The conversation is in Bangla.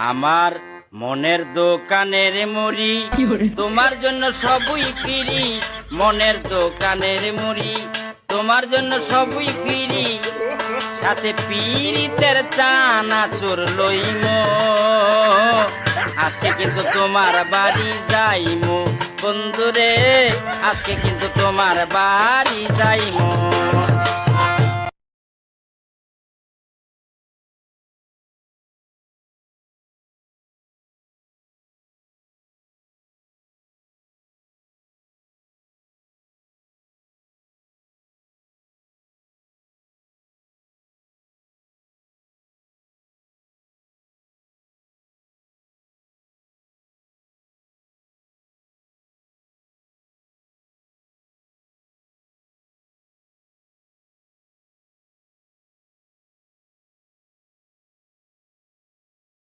আমার মনের দোকানের মুড়ি তোমার জন্য সবই ফিরি, মনের দোকানের মুড়ি তোমার জন্য সবই ফিরি, সাথে পীড়িতের চানাচুর লইমো। আজকে কিন্তু তোমার বাড়ি যাইমো বন্ধুরে, আজকে কিন্তু তোমার বাড়ি যাইমো।